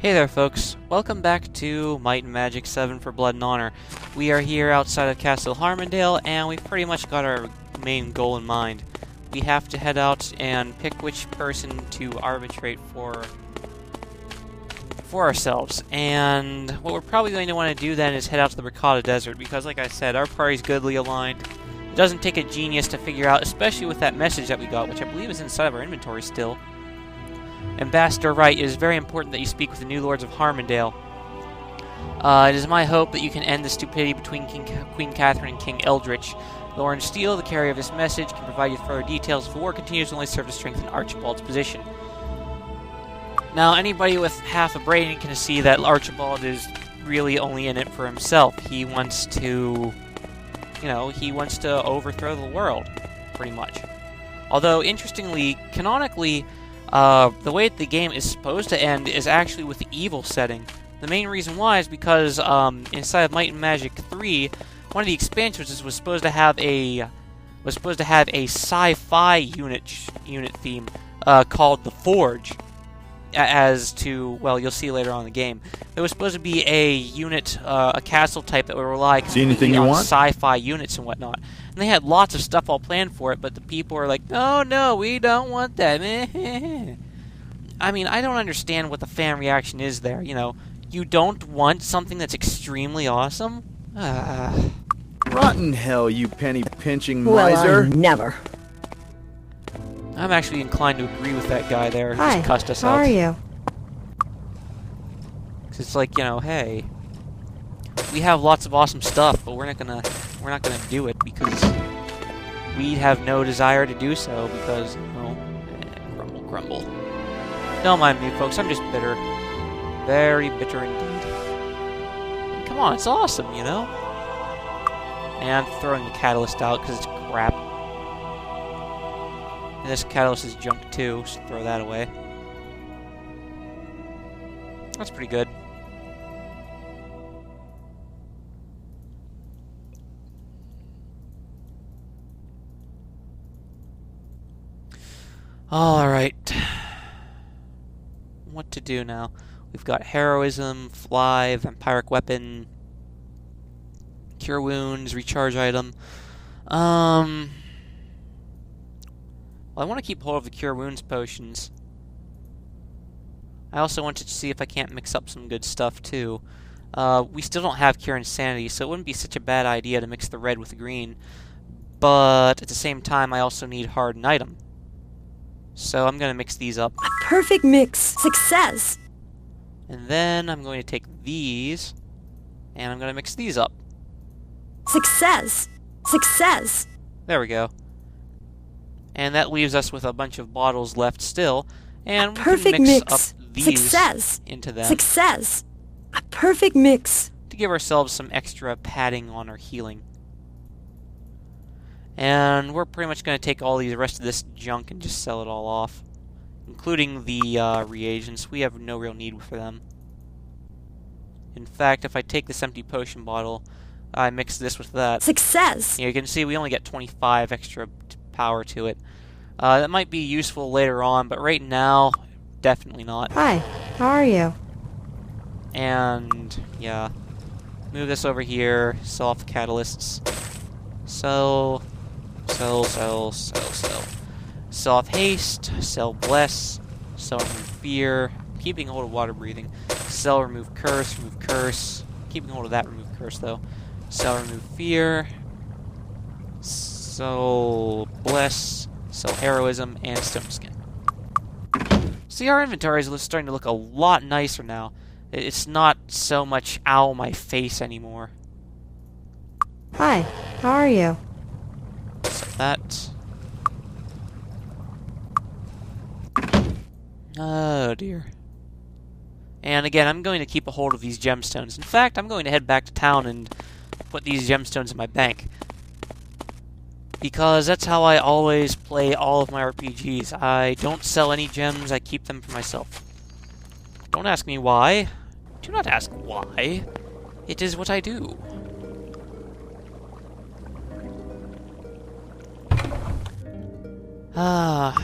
Hey there folks, welcome back to Might and Magic 7 for Blood and Honor. We are here outside of Castle Harmondale, and we've pretty much got our main goal in mind. We have to head out and pick which person to arbitrate for ourselves, and what we're probably going to want to do then is head out to the Ricotta Desert, because like I said, our party's goodly aligned. It doesn't take a genius to figure out, especially with that message that we got, which I believe is inside of our inventory still. Ambassador Wright, it is very important that you speak with the new lords of Harmondale. It is my hope that you can end the stupidity between Queen Catherine and King Eldritch. The Orange Steel, the carrier of this message, can provide you with further details. If the war continues, to only serve to strengthen Archibald's position. Now, anybody with half a brain can see that Archibald is really only in it for himself. He wants to, he wants to overthrow the world, pretty much. Although, interestingly, canonically, the way the game is supposed to end is actually with the evil setting. The main reason why is because inside of Might and Magic 3, one of the expansions was supposed to have a sci-fi unit theme called the Forge. As to, well, you'll see later on in the game. There was supposed to be a unit, a castle type that would rely completely on sci-fi units and whatnot. And they had lots of stuff all planned for it, but the people were like, no, we don't want that. I mean, I don't understand what the fan reaction is there, You don't want something that's extremely awesome? Rotten hell, you penny-pinching miser. Well, never. I'm actually inclined to agree with that guy there who Hi, just cussed us how out. are you? Because it's like, hey, we have lots of awesome stuff, but we're not gonna do it because we have no desire to do so because, grumble. Don't mind me, folks. I'm just bitter. Very bitter indeed. Come on, it's awesome, And I'm throwing the catalyst out because it's crap. And this catalyst is junk too, so throw that away. That's pretty good. Alright. What to do now? We've got Heroism, Fly, Vampiric Weapon, Cure Wounds, Recharge Item. Well, I want to keep hold of the Cure Wounds potions. I also wanted to see if I can't mix up some good stuff, too. We still don't have Cure Insanity, so it wouldn't be such a bad idea to mix the red with the green. But at the same time, I also need Hardened Item. So I'm going to mix these up. A perfect mix. Success! And then I'm going to take these, and I'm going to mix these up. Success! Success! There we go. And that leaves us with a bunch of bottles left still, and we can mix up these into them. Success! A perfect mix! To give ourselves some extra padding on our healing. And we're pretty much going to take all the rest of this junk and just sell it all off. Including the reagents. We have no real need for them. In fact, if I take this empty potion bottle, I mix this with that. Success! You can see we only get 25 extra power to it. That might be useful later on, but right now, definitely not. Hi, how are you? And, yeah. Move this over here, sell off the catalysts. Sell. Sell off haste, sell bless, sell remove fear, keeping hold of water breathing. Sell remove curse, keeping hold of that remove curse though. Sell remove fear, sell bless, sell heroism, and stone skin. See, our inventory is starting to look a lot nicer now. It's not so much ow my face anymore. Hi, how are you? So that. Oh dear. And again, I'm going to keep a hold of these gemstones. In fact, I'm going to head back to town and put these gemstones in my bank. Because that's how I always play all of my RPGs. I don't sell any gems, I keep them for myself. Don't ask me why. Do not ask why. It is what I do.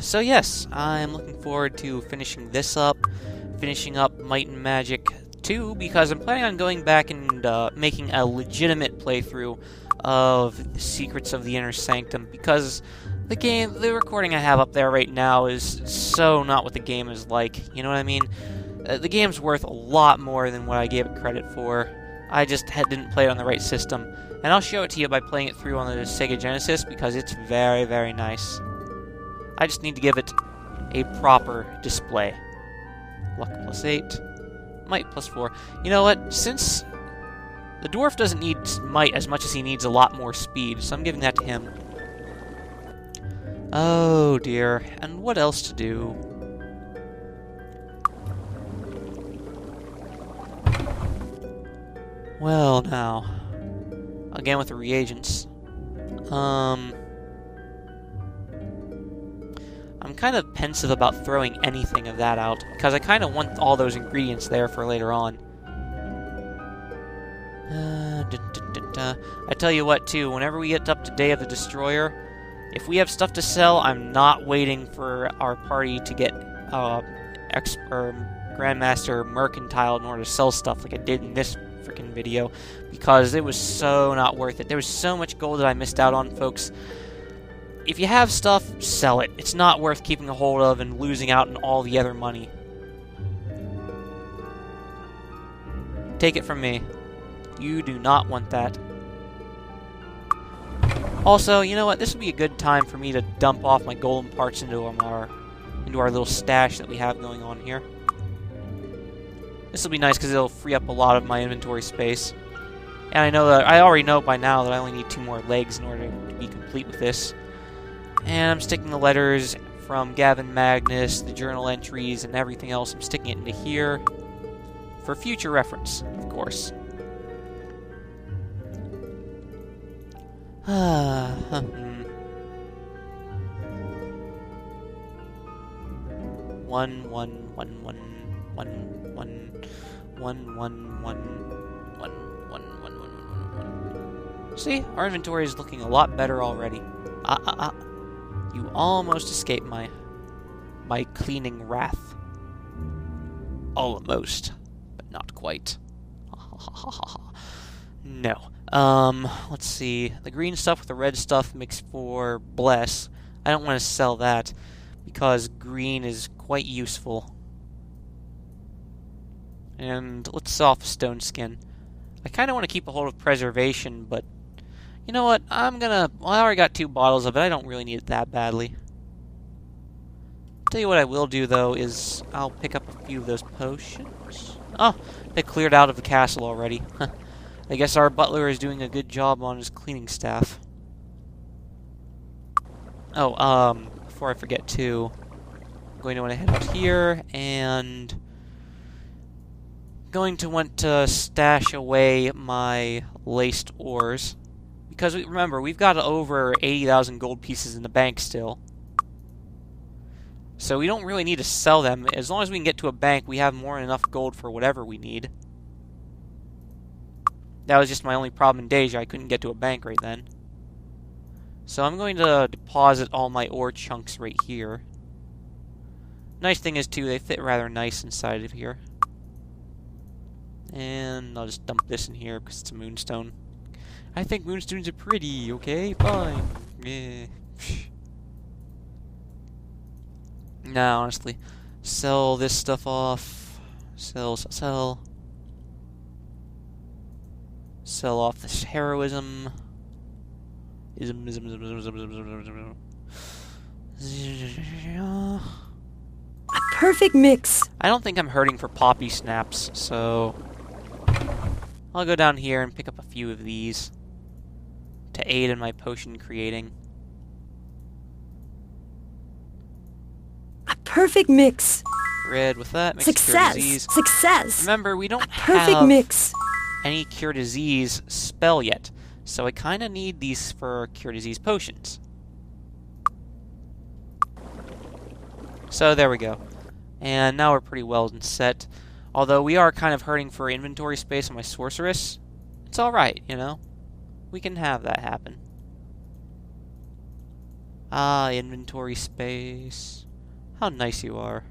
So yes, I'm looking forward to finishing this up, finishing up Might and Magic 2 because I'm planning on going back and making a legitimate playthrough of the Secrets of the Inner Sanctum, because the recording I have up there right now is so not what the game is like, you know what I mean? The game's worth a lot more than what I gave it credit for. I just didn't play it on the right system, and I'll show it to you by playing it through on the Sega Genesis, because it's very, very nice. I just need to give it a proper display. Luck +8, Might +4. You know what? Since the dwarf doesn't need Might as much as he needs a lot more speed, so I'm giving that to him. Oh dear, and what else to do? Well, now, again with the reagents. I'm kind of pensive about throwing anything of that out, because I kind of want all those ingredients there for later on. I tell you what, too, whenever we get up to Day of the Destroyer, if we have stuff to sell, I'm not waiting for our party to get Grandmaster Mercantile in order to sell stuff like I did in this freaking video, because it was so not worth it. There was so much gold that I missed out on, folks. If you have stuff, sell it. It's not worth keeping a hold of and losing out on all the other money. Take it from me. You do not want that. Also, you know what? This would be a good time for me to dump off my golden parts into our little stash that we have going on here. This will be nice because it'll free up a lot of my inventory space. And I already know by now that I only need 2 more legs in order to be complete with this. And I'm sticking the letters from Gavin Magnus, the journal entries, and everything else. I'm sticking it into here for future reference, of course. See, our inventory is looking a lot better already. You almost escaped my cleaning wrath. Almost, but not quite. No. Let's see. The green stuff with the red stuff makes for Bless. I don't want to sell that, because green is quite useful. And let's sell off a stone skin. I kind of want to keep a hold of preservation, but you know what? Well, I already got 2 bottles of it. I don't really need it that badly. Tell you what I will do, though, is I'll pick up a few of those potions. Oh, they cleared out of the castle already. I guess our butler is doing a good job on his cleaning staff. Oh, before I forget, too, I'm going to want to head out here, and going to want to stash away my laced ores. Because remember, we've got over 80,000 gold pieces in the bank still. So we don't really need to sell them. As long as we can get to a bank, we have more than enough gold for whatever we need. That was just my only problem in Deja. I couldn't get to a bank right then. So I'm going to deposit all my ore chunks right here. Nice thing is, too, they fit rather nice inside of here. And I'll just dump this in here because it's a moonstone. I think moonstones are pretty, okay? Fine. Yeah. Nah, honestly. Sell this stuff off. Sell. Sell off this heroism. A perfect mix. I don't think I'm hurting for poppy snaps, so I'll go down here and pick up a few of these to aid in my potion creating. A perfect mix. Red with that makes cure disease. Success. Remember, we don't Perfect have mix. any cure disease spell yet, so I kind of need these for cure disease potions. So there we go. And now we're pretty well set. Although we are kind of hurting for inventory space on my sorceress. It's alright, you know? We can have that happen. Ah, inventory space. How nice you are.